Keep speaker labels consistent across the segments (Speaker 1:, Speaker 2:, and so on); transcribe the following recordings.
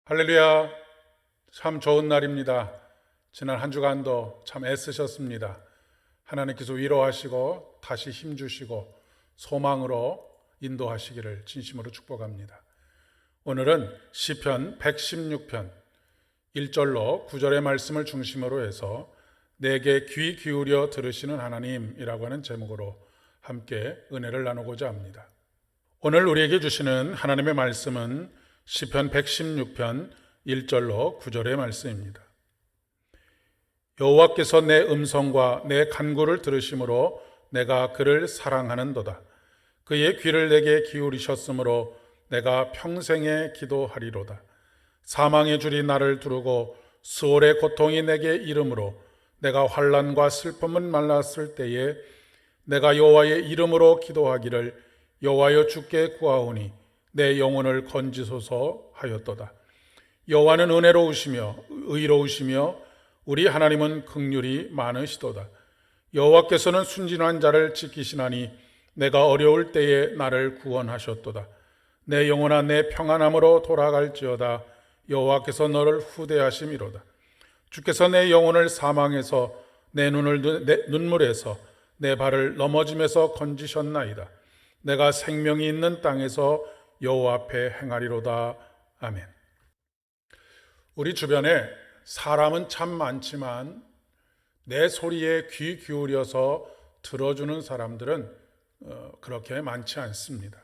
Speaker 1: 할렐루야. 참 좋은 날입니다. 지난 한 주간도 참 애쓰셨습니다. 하나님께서 위로하시고 다시 힘주시고 소망으로 인도하시기를 진심으로 축복합니다. 오늘은 시편 116편 1절로 9절의 말씀을 중심으로 해서 내게 귀 기울여 들으시는 하나님이라고 하는 제목으로 함께 은혜를 나누고자 합니다. 오늘 우리에게 주시는 하나님의 말씀은 시편 116편 1절로 9절의 말씀입니다. 여호와께서 내 음성과 내 간구를 들으심으로 내가 그를 사랑하는도다. 그의 귀를 내게 기울이셨으므로 내가 평생에 기도하리로다. 사망의 줄이 나를 두르고 수월의 고통이 내게 이름으로 내가 환난과 슬픔을 만났을 때에 내가 여호와의 이름으로 기도하기를 여호와여 주께 구하오니 내 영혼을 건지소서 하였도다. 여호와는 은혜로우시며 의로우시며 우리 하나님은 긍휼이 많으시도다. 여호와께서는 순진한 자를 지키시나니 내가 어려울 때에 나를 구원하셨도다. 내 영혼아 내 평안함으로 돌아갈지어다. 여호와께서 너를 후대하심이로다. 주께서 내 영혼을 사망에서 내 눈물에서 내 발을 넘어짐에서 건지셨나이다. 내가 생명이 있는 땅에서 여호와 앞에 행하리로다. 아멘. 우리 주변에 사람은 참 많지만 내 소리에 귀 기울여서 들어주는 사람들은 그렇게 많지 않습니다.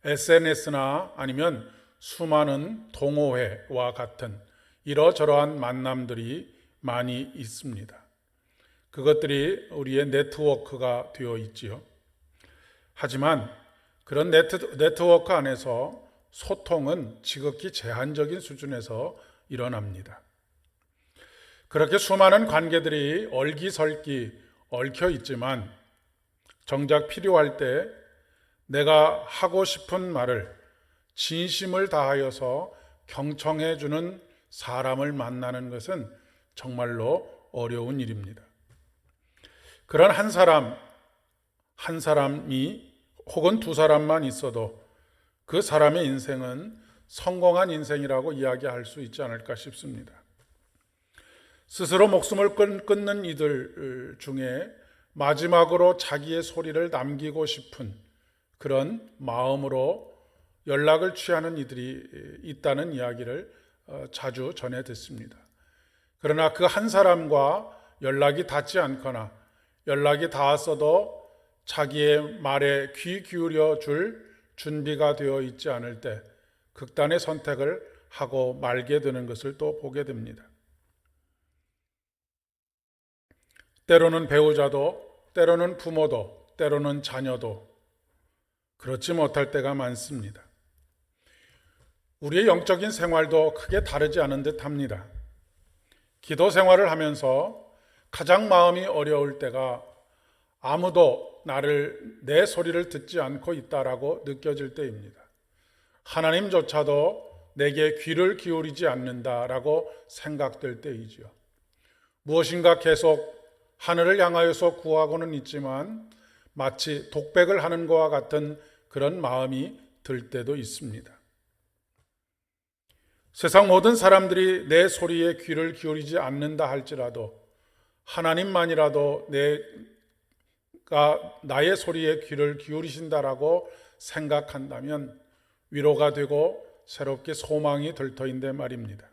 Speaker 1: SNS나 아니면 수많은 동호회와 같은 이러저러한 만남들이 많이 있습니다. 그것들이 우리의 네트워크가 되어 있지요. 하지만 그런 네트워크 안에서 소통은 지극히 제한적인 수준에서 일어납니다. 그렇게 수많은 관계들이 얼기설기 얽혀 있지만 정작 필요할 때 내가 하고 싶은 말을 진심을 다하여서 경청해 주는 사람을 만나는 것은 정말로 어려운 일입니다. 그런 한 사람이 혹은 두 사람만 있어도 그 사람의 인생은 성공한 인생이라고 이야기할 수 있지 않을까 싶습니다. 스스로 목숨을 끊는 이들 중에 마지막으로 자기의 소리를 남기고 싶은 그런 마음으로 연락을 취하는 이들이 있다는 이야기를 자주 전해 듣습니다. 그러나 그 한 사람과 연락이 닿지 않거나 연락이 닿았어도 자기의 말에 귀 기울여 줄 준비가 되어 있지 않을 때 극단의 선택을 하고 말게 되는 것을 또 보게 됩니다. 때로는 배우자도, 때로는 부모도, 때로는 자녀도 그렇지 못할 때가 많습니다. 우리의 영적인 생활도 크게 다르지 않은 듯 합니다. 기도 생활을 하면서 가장 마음이 어려울 때가 아무도 내 소리를 듣지 않고 있다라고 느껴질 때입니다. 하나님조차도 내게 귀를 기울이지 않는다라고 생각될 때이지요. 무엇인가 계속 하늘을 향하여서 구하고는 있지만 마치 독백을 하는 것과 같은 그런 마음이 들 때도 있습니다. 세상 모든 사람들이 내 소리에 귀를 기울이지 않는다 할지라도 하나님만이라도 나의 소리에 귀를 기울이신다라고 생각한다면 위로가 되고 새롭게 소망이 들 터인데 말입니다.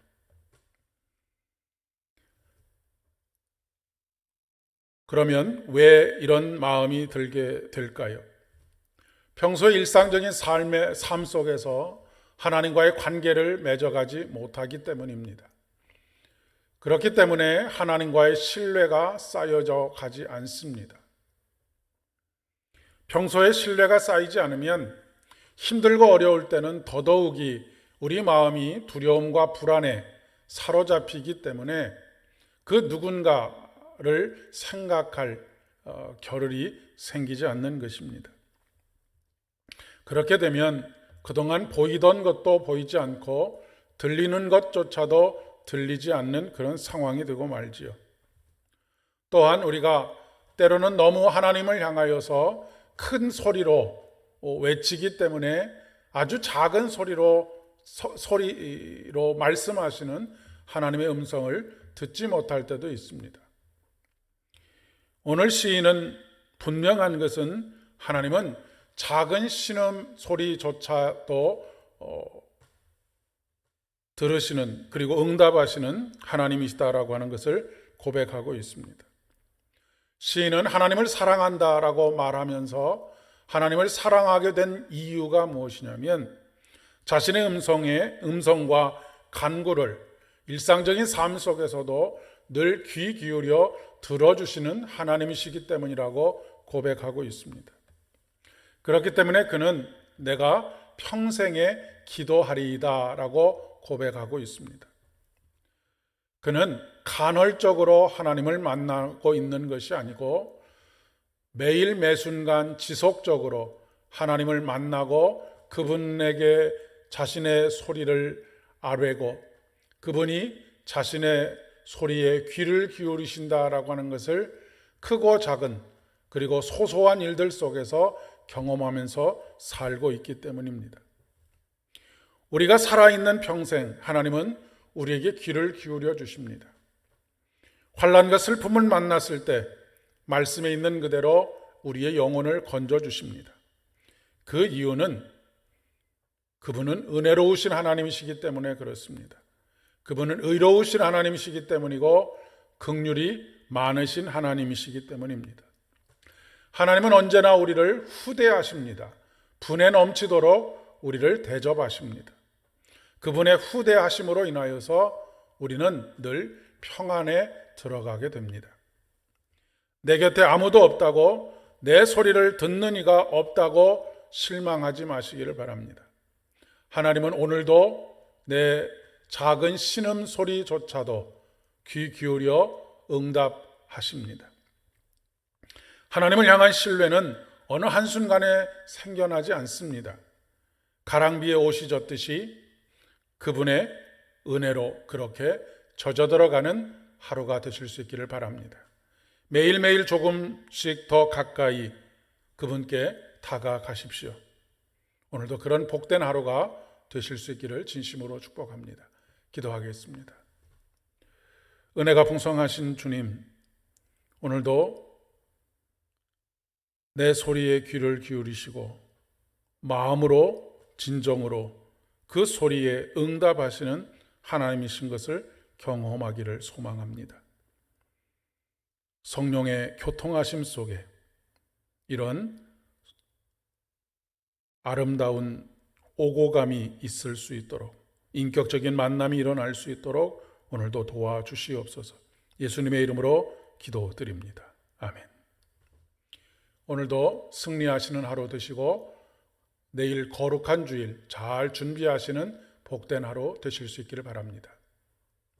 Speaker 1: 그러면 왜 이런 마음이 들게 될까요? 평소 일상적인 삶 속에서 하나님과의 관계를 맺어가지 못하기 때문입니다. 그렇기 때문에 하나님과의 신뢰가 쌓여져 가지 않습니다. 평소에 신뢰가 쌓이지 않으면 힘들고 어려울 때는 더더욱이 우리 마음이 두려움과 불안에 사로잡히기 때문에 그 누군가를 생각할 겨를이 생기지 않는 것입니다. 그렇게 되면 그동안 보이던 것도 보이지 않고 들리는 것조차도 들리지 않는 그런 상황이 되고 말지요. 또한 우리가 때로는 너무 하나님을 향하여서 큰 소리로 외치기 때문에 아주 작은 소리로 소리로 말씀하시는 하나님의 음성을 듣지 못할 때도 있습니다. 오늘 시인은 분명한 것은 하나님은 작은 신음 소리조차도 들으시는, 그리고 응답하시는 하나님이시다라고 하는 것을 고백하고 있습니다. 시인은 하나님을 사랑한다라고 말하면서 하나님을 사랑하게 된 이유가 무엇이냐면 자신의 음성과 간구를 일상적인 삶 속에서도 늘 귀 기울여 들어주시는 하나님이시기 때문이라고 고백하고 있습니다. 그렇기 때문에 그는 내가 평생에 기도하리이다 라고 고백하고 있습니다. 그는 간헐적으로 하나님을 만나고 있는 것이 아니고 매일 매순간 지속적으로 하나님을 만나고 그분에게 자신의 소리를 아뢰고 그분이 자신의 소리에 귀를 기울이신다라고 하는 것을 크고 작은 그리고 소소한 일들 속에서 경험하면서 살고 있기 때문입니다. 우리가 살아있는 평생 하나님은 우리에게 귀를 기울여 주십니다. 환난과 슬픔을 만났을 때 말씀에 있는 그대로 우리의 영혼을 건져 주십니다. 그 이유는 그분은 은혜로우신 하나님이시기 때문에 그렇습니다. 그분은 의로우신 하나님이시기 때문이고 긍휼이 많으신 하나님이시기 때문입니다. 하나님은 언제나 우리를 후대하십니다. 분에 넘치도록 우리를 대접하십니다. 그분의 후대하심으로 인하여서 우리는 늘 평안에 들어가게 됩니다. 내 곁에 아무도 없다고, 내 소리를 듣는 이가 없다고 실망하지 마시기를 바랍니다. 하나님은 오늘도 내 작은 신음 소리조차도 귀 기울여 응답하십니다. 하나님을 향한 신뢰는 어느 한순간에 생겨나지 않습니다. 가랑비에 옷이 젖듯이 그분의 은혜로 그렇게 젖어들어가는 하루가 되실 수 있기를 바랍니다. 매일매일 조금씩 더 가까이 그분께 다가가십시오. 오늘도 그런 복된 하루가 되실 수 있기를 진심으로 축복합니다. 기도하겠습니다. 은혜가 풍성하신 주님, 오늘도 내 소리에 귀를 기울이시고 마음으로 진정으로 그 소리에 응답하시는 하나님이신 것을 경험하기를 소망합니다. 성령의 교통하심 속에 이런 아름다운 오고감이 있을 수 있도록, 인격적인 만남이 일어날 수 있도록 오늘도 도와주시옵소서. 예수님의 이름으로 기도드립니다. 아멘. 오늘도 승리하시는 하루 되시고 내일 거룩한 주일 잘 준비하시는 복된 하루 되실 수 있기를 바랍니다.